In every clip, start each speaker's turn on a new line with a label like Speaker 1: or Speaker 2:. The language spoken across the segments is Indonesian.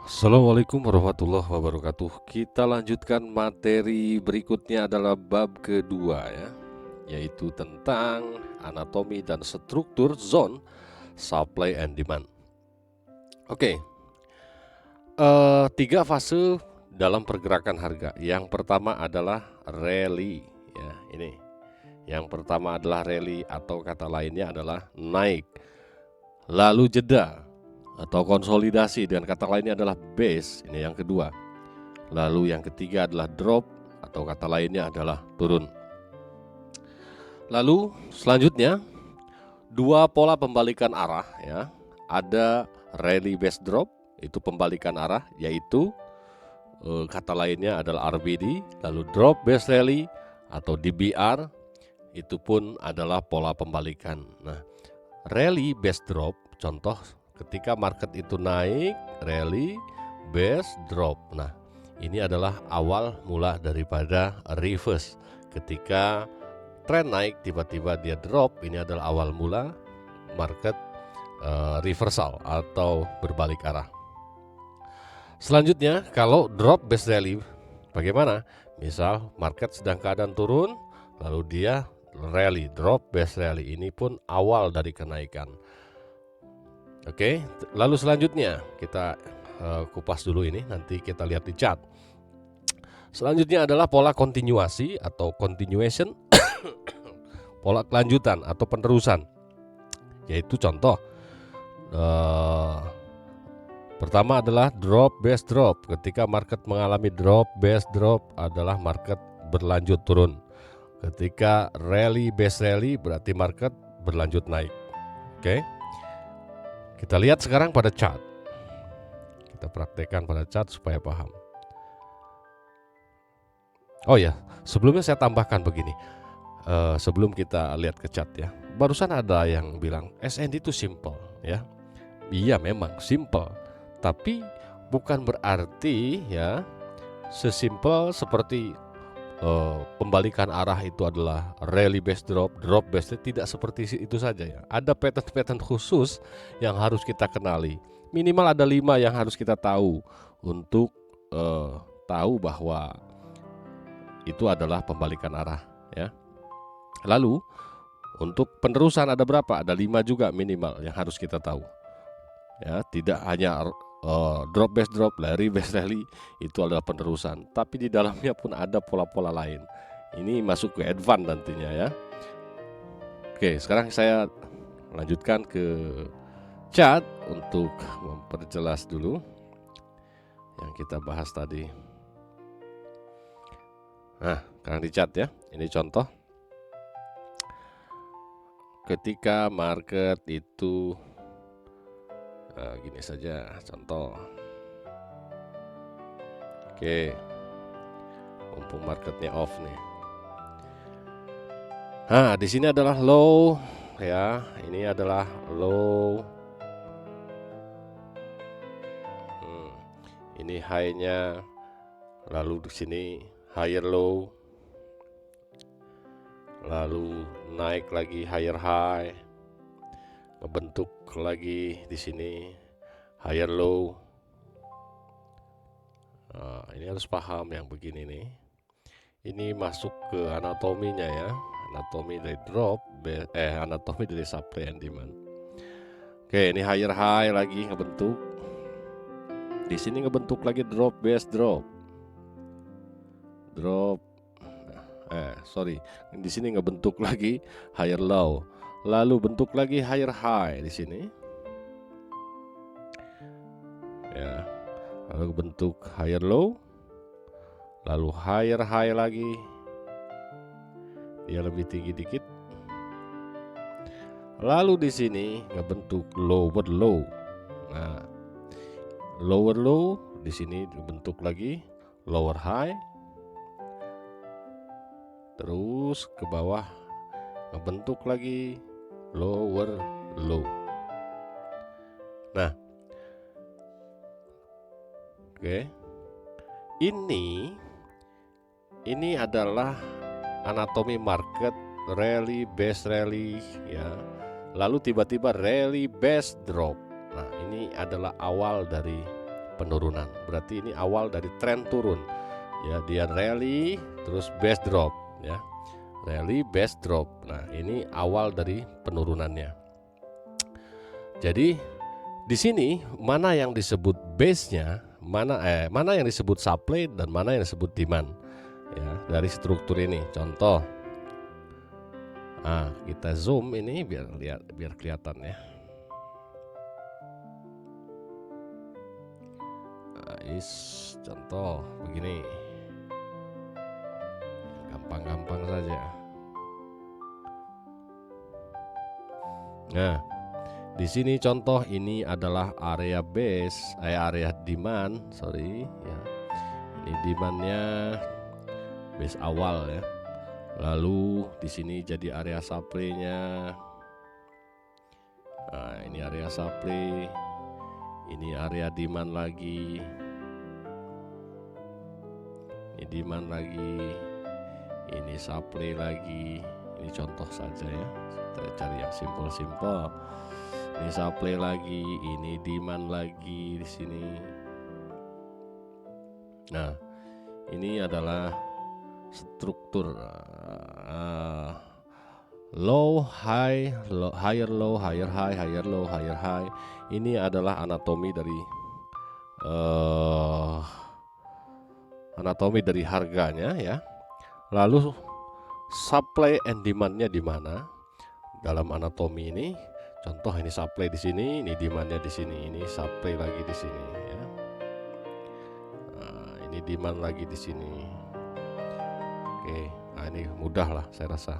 Speaker 1: Assalamualaikum warahmatullahi wabarakatuh. Kita lanjutkan materi berikutnya adalah bab kedua ya, yaitu tentang anatomi dan struktur zone supply and demand. Oke, tiga fase dalam pergerakan harga. Yang pertama adalah rally ya, ini. Yang pertama adalah rally atau kata lainnya adalah naik. Lalu jeda atau konsolidasi, dengan kata lainnya adalah base, ini yang kedua. Lalu yang ketiga adalah drop atau kata lainnya adalah turun. Lalu selanjutnya dua pola pembalikan arah ya. Ada rally base drop, itu pembalikan arah, yaitu kata lainnya adalah RBD. Lalu drop base rally atau DBR, itu pun adalah pola pembalikan. Nah, rally base drop contoh ketika market itu naik, rally, base, drop. Nah, ini adalah awal mula daripada reverse. Ketika tren naik, tiba-tiba dia drop, ini adalah awal mula market reversal atau berbalik arah. Selanjutnya, kalau drop base rally, bagaimana? Misal market sedang keadaan turun, lalu dia rally, drop base rally, ini pun awal dari kenaikan. Oke, lalu selanjutnya kita kupas dulu ini, nanti kita lihat di chart. Selanjutnya adalah pola kontinuasi atau continuation, pola kelanjutan atau penerusan. Yaitu contoh, pertama adalah drop base drop. Ketika market mengalami drop base drop adalah market berlanjut turun. Ketika rally base rally berarti market berlanjut naik. Oke. Kita lihat sekarang pada chart. Kita praktekkan pada chart supaya paham. Oh ya, sebelumnya saya tambahkan begini. Sebelum kita lihat ke chart ya. Barusan ada yang bilang SND itu simple ya. Iya memang simple. Tapi bukan berarti ya sesimpel seperti pembalikan arah itu adalah rally base drop, drop base, tidak seperti itu saja ya. Ada pattern-pattern khusus yang harus kita kenali. Minimal ada 5 yang harus kita tahu untuk tahu bahwa itu adalah pembalikan arah ya. Lalu untuk penerusan ada berapa? Ada 5 juga minimal yang harus kita tahu. Ya, tidak hanya drop base drop, rally base rally itu adalah penerusan, tapi di dalamnya pun ada pola-pola lain. Ini masuk ke advance nantinya ya. Oke, sekarang saya lanjutkan ke chart untuk memperjelas dulu yang kita bahas tadi. Nah, sekarang di chart ya. Ini contoh. Ketika market itu gini saja contoh. Oke, mumpung marketnya off nih. Nah, di sini adalah low ya. Ini adalah low. Ini high-nya. Lalu di sini higher low. Lalu naik lagi higher high. Ngebentuk lagi di sini higher low. Nah, ini harus paham yang begini nih. Ini masuk ke anatominya ya, anatomi dari drop, anatomi dari supply and demand. Oke, ini higher high lagi ngebentuk. Di sini ngebentuk lagi drop base drop, drop. Di sini ngebentuk lagi higher low. Lalu bentuk lagi higher high di sini. Ya. Lalu bentuk higher low. Lalu higher high lagi. Dia lebih tinggi dikit. Lalu di sini ngebentuk lower low. Nah, lower low di sini dibentuk lagi lower high. Terus ke bawah ngebentuk lagi lower low. Nah, oke. Ini adalah anatomi market rally base rally ya. Lalu tiba-tiba rally base drop. Nah, ini adalah awal dari penurunan. Berarti ini awal dari tren turun. Ya, dia rally terus base drop ya. Rally base drop. Nah, ini awal dari penurunannya. Jadi di sini mana yang disebut base-nya, mana yang disebut supply dan mana yang disebut demand. Ya, dari struktur ini. Contoh. Nah, kita zoom ini biar kelihatan ya. Contoh begini. Gampang-gampang saja. Nah, di sini contoh ini adalah area base, area demand, ya. Ini demandnya base awal ya. Lalu di sini jadi area supply-nya. Nah, ini area supply. Ini area demand lagi. Ini demand lagi. Ini supply lagi. Ini contoh saja ya. Kita cari yang simple-simple. Ini supply lagi, ini demand lagi di sini. Nah, ini adalah struktur low, high, higher low, higher high, higher low, higher high. Ini adalah anatomi dari harganya ya. Lalu supply and demandnya di mana dalam anatomi ini? Contoh ini supply di sini, ini demandnya di sini, ini supply lagi di sini ya. Nah, ini demand lagi di sini. Oke, nah ini mudah lah saya rasa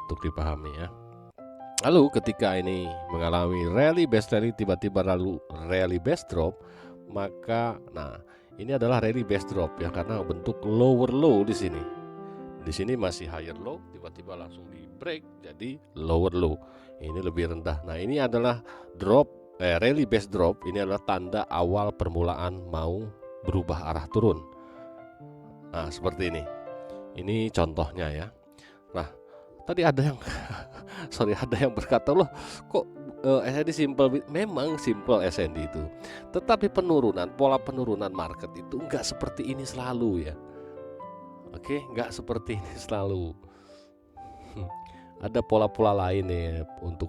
Speaker 1: untuk dipahami ya. Lalu ketika ini mengalami rally base rally tiba-tiba lalu rally base drop, maka nah ini adalah rally base drop ya karena bentuk lower low di sini. Di sini masih higher low, tiba-tiba langsung di break jadi lower low. Ini lebih rendah. Nah, ini adalah rally base drop. Ini adalah tanda awal permulaan mau berubah arah turun. Nah, seperti ini. Ini contohnya ya. Nah, tadi ada yang ada yang berkata, loh kok SND simple? Memang simple SND itu. Tetapi pola penurunan market itu enggak seperti ini selalu ya. Oke, enggak seperti ini selalu. Ada pola-pola lain ya untuk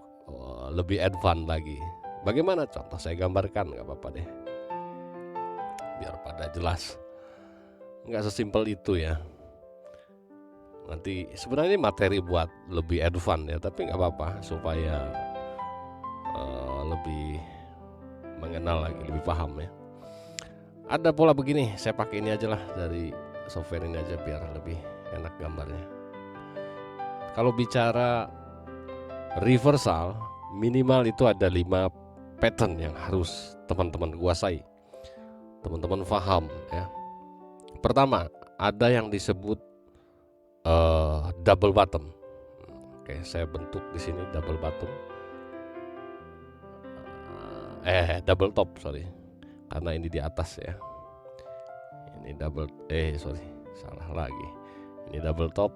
Speaker 1: lebih advance lagi. Bagaimana contoh saya gambarkan, nggak apa-apa deh, biar pada jelas. Nggak sesimpel itu ya. Nanti sebenarnya ini materi buat lebih advance ya, tapi nggak apa-apa supaya lebih mengenal lagi, lebih paham ya. Ada pola begini, saya pakai ini aja lah dari software ini aja biar lebih enak gambarnya. Kalau bicara reversal, minimal itu ada 5 pattern yang harus teman-teman kuasai, teman-teman paham ya. Pertama, ada yang disebut double bottom. Oke, saya bentuk di sini double bottom. Double top, karena ini di atas ya. Ini salah lagi. Ini double top.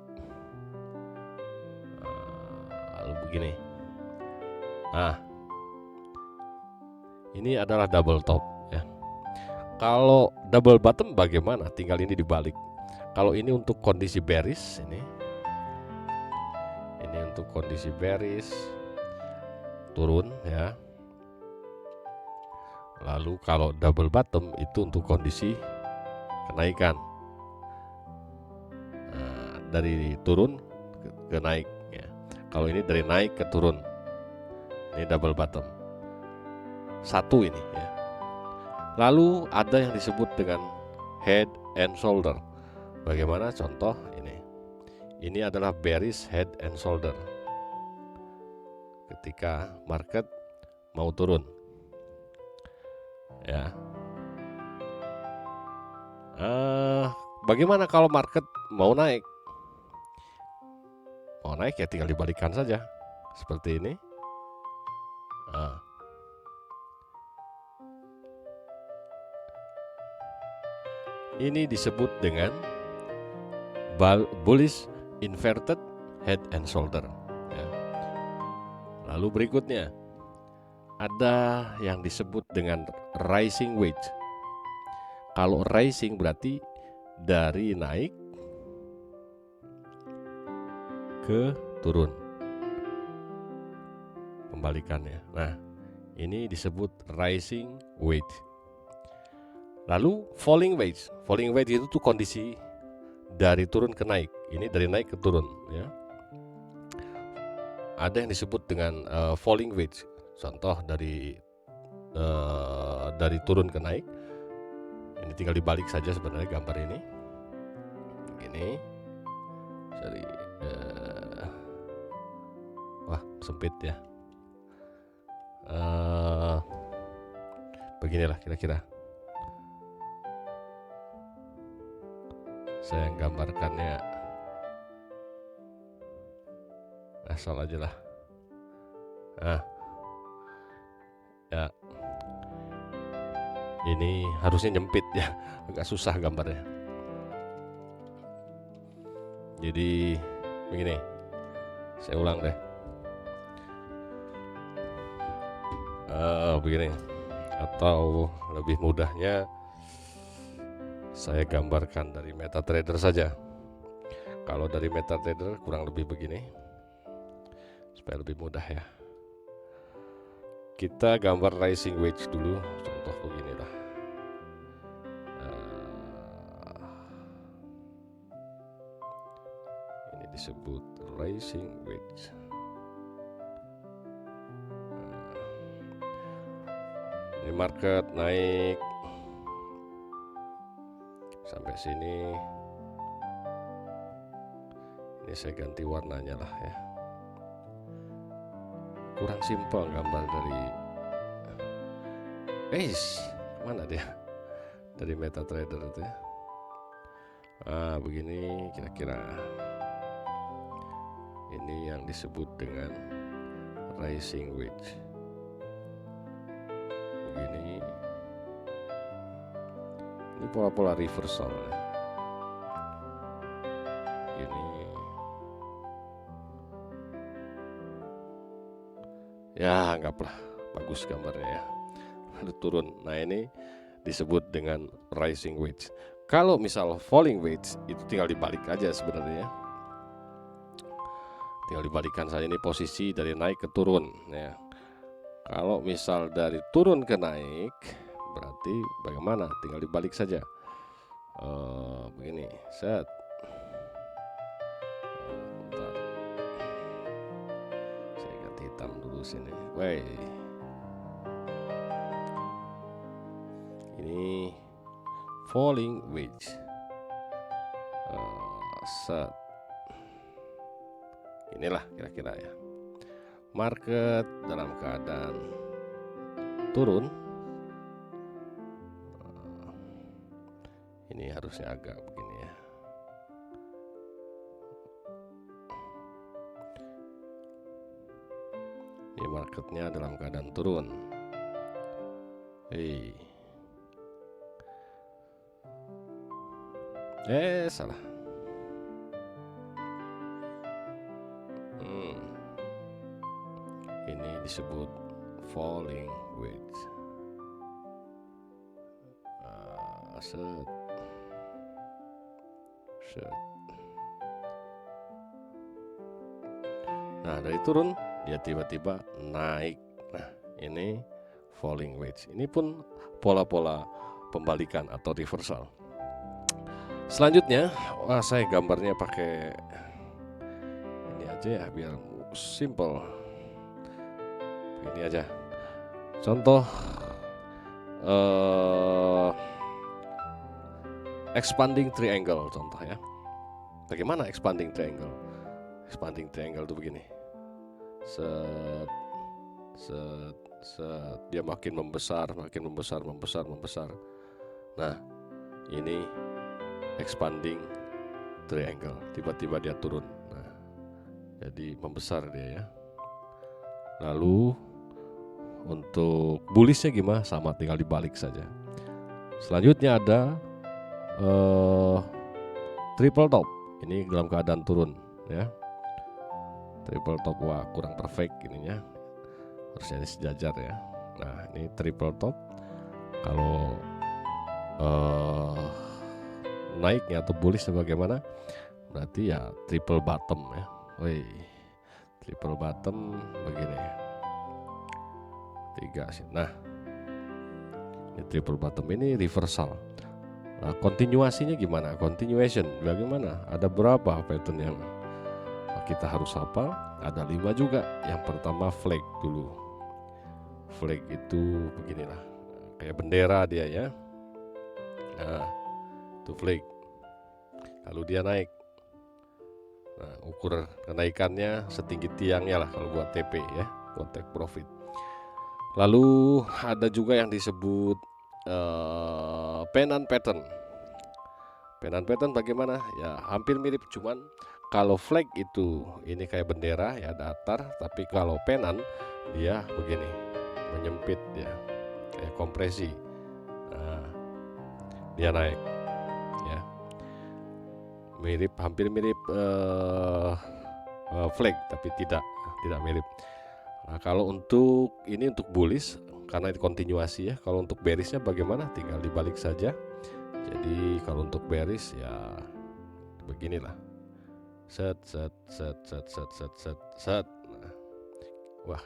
Speaker 1: Lalu begini. Nah, ini adalah double top ya. Kalau double bottom bagaimana? Tinggal ini dibalik. Kalau ini untuk kondisi bearish, ini untuk kondisi bearish turun ya. Lalu kalau double bottom itu untuk kondisi kenaikan. Nah, dari turun ke naik. Kalau ini dari naik ke turun, ini double bottom. Satu ini ya. Lalu ada yang disebut dengan head and shoulder. Bagaimana contoh ini? Ini adalah bearish head and shoulder. Ketika market mau turun, ya. Bagaimana kalau market mau naik? Mau naik ya tinggal dibalikan saja seperti ini. Ini disebut dengan bullish inverted head and shoulder ya. Lalu berikutnya ada yang disebut dengan rising wedge. Kalau rising berarti dari naik ke turun, pembalikannya. Nah, ini disebut rising wedge. Lalu falling wedge. Falling wedge itu tuh kondisi dari turun ke naik. Ini dari naik ke turun, ya. Ada yang disebut dengan falling wedge. Contoh dari turun ke naik. Ini tinggal dibalik saja sebenarnya gambar ini. Begini. Sorry. Wah, sempit ya. Beginilah kira-kira. Saya gambarkannya asal aja lah. Nah, ya. Ini harusnya nyempit ya, agak susah gambarnya. Jadi begini, saya ulang deh. Begini, atau lebih mudahnya saya gambarkan dari MetaTrader saja. Kalau dari MetaTrader kurang lebih begini, supaya lebih mudah ya. Kita gambar rising wedge dulu, contoh beginilah. Ini disebut rising wedge. Ini market naik sampai sini. Ini saya ganti warnanya lah ya. Kurang simpel gambar dari mana dia? Dari MetaTrader itu ya. Begini kira-kira. Ini yang disebut dengan rising wedge. Begini. Ini pola-pola reversal ya. Gini. Ya, anggaplah bagus gambarnya ya. Lalu turun. Nah, ini disebut dengan rising wedge. Kalau misal falling wedge itu tinggal dibalik aja sebenarnya. Tinggal dibalikan saja, ini posisi dari naik ke turun ya. Kalau misal dari turun ke naik berarti bagaimana? Tinggal dibalik saja. Begini, set. Bentar. Saya ganti hitam dulu sini. Ini falling wedge. Set. Inilah kira-kira ya. Market dalam keadaan turun. Ini harusnya agak begini ya. Ini marketnya dalam keadaan turun. Salah. Ini disebut falling wedge. Set. Nah, dari turun dia tiba-tiba naik. Nah, ini falling wedge. Ini pun pola-pola pembalikan atau reversal. Selanjutnya, saya gambarnya pakai ini aja ya biar simple. Ini aja. Contoh expanding triangle contoh ya. Bagaimana expanding triangle? Expanding triangle itu begini. Set. Dia makin membesar. Nah, ini expanding triangle. Tiba-tiba dia turun. Nah, jadi membesar dia ya. Lalu untuk bullishnya gimana? Sama, tinggal dibalik saja. Selanjutnya ada triple top. Ini dalam keadaan turun ya. Triple top, wah kurang perfect ininya. Harusnya ini sejajar ya. Nah, ini triple top. Kalau naiknya atau bullish bagaimana? Berarti ya triple bottom ya. Woi, triple bottom begini. 3 sih. Nah, ini triple bottom ini reversal. Nah, kontinuasinya gimana? Continuation bagaimana? Ada berapa pattern yang kita harus hafal? Ada 5 juga. Yang pertama flag dulu. Flag itu beginilah, kayak bendera dia ya. Nah, itu flag. Kalau dia naik, nah, ukur kenaikannya setinggi tiangnya lah kalau buat TP ya, buat take profit. Lalu ada juga yang disebut pennant pattern. Pennant pattern bagaimana? Ya hampir mirip, cuman kalau flag itu ini kayak bendera ya, datar, tapi kalau pennant dia begini, menyempit ya, kayak kompresi. Nah, dia naik ya, mirip, hampir mirip flag tapi tidak mirip. Nah, kalau untuk ini untuk bullish karena itu kontinuasi ya. Kalau untuk bearishnya bagaimana? Tinggal dibalik saja. Jadi kalau untuk bearish ya beginilah. Set. Nah, wah,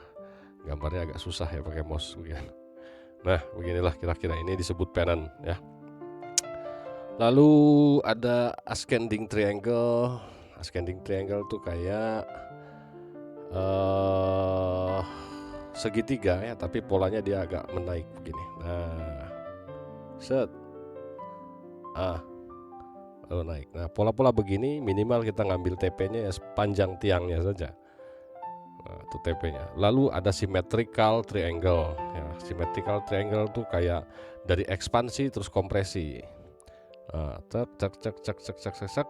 Speaker 1: gambarnya agak susah ya pakai mouse begini. Nah, beginilah kira-kira, ini disebut pennant ya. Lalu ada ascending triangle. Ascending triangle tuh kayak segitiga ya, tapi polanya dia agak menaik begini. Nah, set, lalu naik. Nah, pola-pola begini minimal kita ngambil TP-nya ya sepanjang tiangnya saja. Nah, itu TP-nya. Lalu ada symmetrical triangle. Ya, symmetrical triangle tuh kayak dari ekspansi terus kompresi. Cek.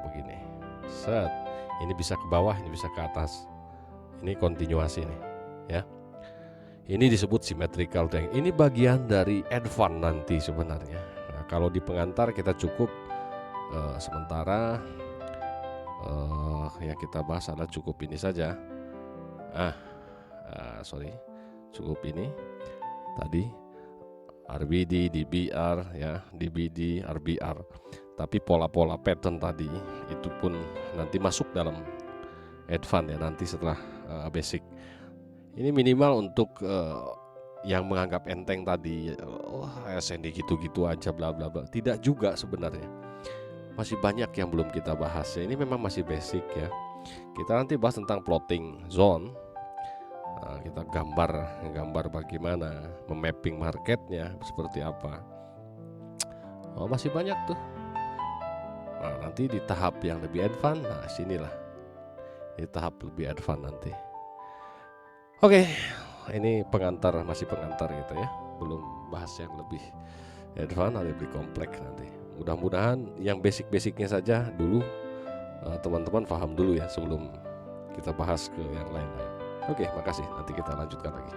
Speaker 1: Begini. Set. Ini bisa ke bawah, ini bisa ke atas. Ini kontinuasi nih, ya. Ini disebut symmetrical triangle. Ini bagian dari advance nanti sebenarnya. Nah, kalau di pengantar kita cukup sementara yang kita bahas adalah cukup ini saja. Cukup ini tadi RBD, DBR ya, DBD, RBR. Tapi pola-pola pattern tadi itu pun nanti masuk dalam advance ya, nanti setelah basic. Ini minimal untuk yang menganggap enteng tadi, SND gitu-gitu aja bla bla bla. Tidak juga sebenarnya. Masih banyak yang belum kita bahas ya. Ini memang masih basic ya. Kita nanti bahas tentang plotting zone. Kita gambar bagaimana memapping marketnya seperti apa. Masih banyak tuh. Nah, nanti di tahap yang lebih advance, nah sinilah di tahap lebih advance nanti. Oke, ini masih pengantar gitu ya, belum bahas yang lebih advance atau lebih kompleks nanti. Mudah-mudahan yang basic-basicnya saja dulu teman-teman paham dulu ya sebelum kita bahas ke yang lain-lain. Oke, makasih. Nanti kita lanjutkan lagi.